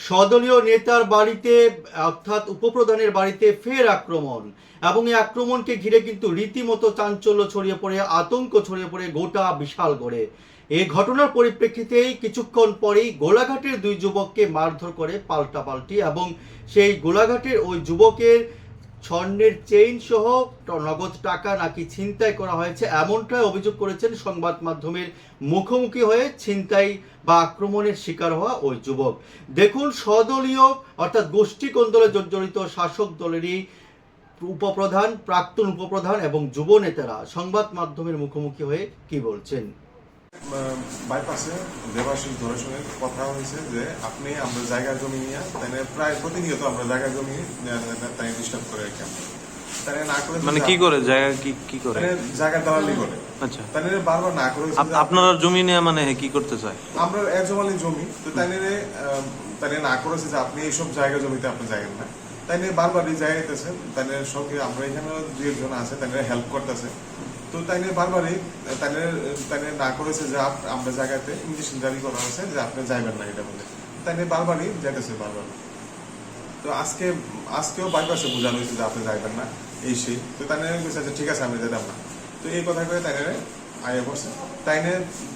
সদলীয় নেতার বাড়িতে অর্থাৎ উপপ্রধানের বাড়িতে ফের আক্রমণ এবং এই আক্রমণকে ঘিরে কিন্তু রীতিমতো চাঞ্চল্য ছড়িয়ে পড়ে, আতঙ্ক ছড়িয়ে পড়ে গোটা বিশালগড়ে। এই ঘটনার পরিপ্রেক্ষিতেই কিছুক্ষণ পরেই গোলাঘাটের দুই যুবককে মারধর করে পাল্টাপাল্টি এবং সেই গোলাঘাটের ওই যুবকের স্বর্ণের চেইন সহ নগদ টাকা নাকি ছিনতাই করা হয়েছে, এমনটাই অভিযোগ করেছেন সংবাদ মাধ্যমের মুখোমুখি হয়ে ছিনতাই বা আক্রমণের শিকার হওয়া ওই যুবক। দেখুন সদলীয় অর্থাৎ গোষ্ঠী কোন্দলে জর্জরিত শাসক দলেরই উপপ্রধান, প্রাক্তন উপপ্রধান এবং যুব নেতারা সংবাদ মাধ্যমের মুখোমুখি হয়ে কি বলছেন। বাইপাসে দেবাশিস ধরের সঙ্গে কথা হয়েছে যে আপনি আমরা জায়গা জমি নিয়ে তাই প্রায় প্রতিনিয়ত আমরা জায়গা জমি তাই ডিস্টার্ব করে রাখি আমরা তাই না করে মানে কি করে জায়গা কি করে জায়গা দালালি করে। আচ্ছা, তাই বারবার না করে আপনারা জমি নিয়ে মানে কি করতে চায় আমরা এজমালি জমি তো তাই না করেছে যে আপনি এইসব জায়গা জমিতে আপনি যাবেন না, তাই বারবারই জায়গা দিতেছে। তাই সঙ্গে আমরা এখানে দুই একজন আছে তাই হেল্প করতেছে। তো তাই বারবারই তাই না করেছে যে আমরা জায়গাতে ইনজেকশন জারি করা হয়েছে যে আপনি যাইবেন না এটা বলে, তাই বারবারই যেতেছে বারবার। তো আজকেও বাইপাসে বোঝানো হয়েছে যে আপনি যাইবেন না এই সেই। তো তাই বলছে ঠিক আছে আমি যেতাম না। তো এই কথা করে তাই আয়া বসে তাই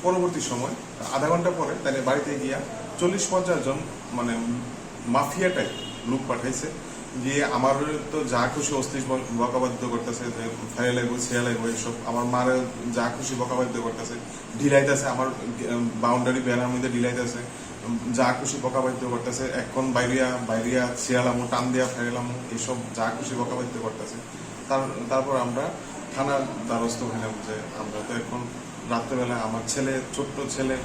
পরবর্তী সময় আধা ঘন্টা পরে তাই বাড়িতে গিয়া 40-50 জন মানে মাফিয়া টাইপ লোক পাঠাইছে, গিয়ে আমার তো যা খুশি অস্তিস বকাবাদ্য করতেছে যে ফেলে লাগবো ছেড়ে লাগবো এইসব, আমার মার যা খুশি বকাবাদ্য করতেছে, ঢিলাইতেছে আমার বাউন্ডারি বেড়ার মধ্যে ঢিলাইতেছে, যা খুশি বকাবাদ্য করতেছে, এখন বাইরিয়া ছিয়ালামো টান দিয়া ফেরালামো এইসব যা খুশি বকাবাদ্য করতেছে। তারপর আমরা থানার দ্বারস্থ হইলাম যে আমরা তো এখন রাত্রেবেলা আমার ছেলে, ছোট্ট ছেলে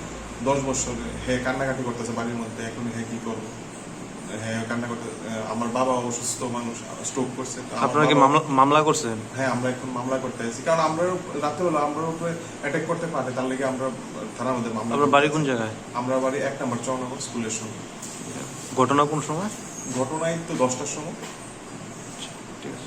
10 বছর, হে কান্নাকাটি করতেছে বাড়ির মধ্যে, এখন হে কি করবো, হ্যাঁ কান্না করতে, আমার বাবা অসুস্থ মানুষ, স্ট্রোক করছে। আপনারা কি মামলা করছেন? হ্যাঁ আমরা এখন মামলা করতে আছি, কারণ আমরা রাত্রেবেলা আমরা উপরে অ্যাটাক করতে পারে, তার লেগে আমরা থানার মধ্যে মামলা। আপনার বাড়ি কোন জায়গায়? আমরা বাড়ি 1 নম্বর চৌনগর স্কুলের সঙ্গে। ঘটনা কোন সময়? ঘটনায় তো 10টার সময়। ঠিক আছে।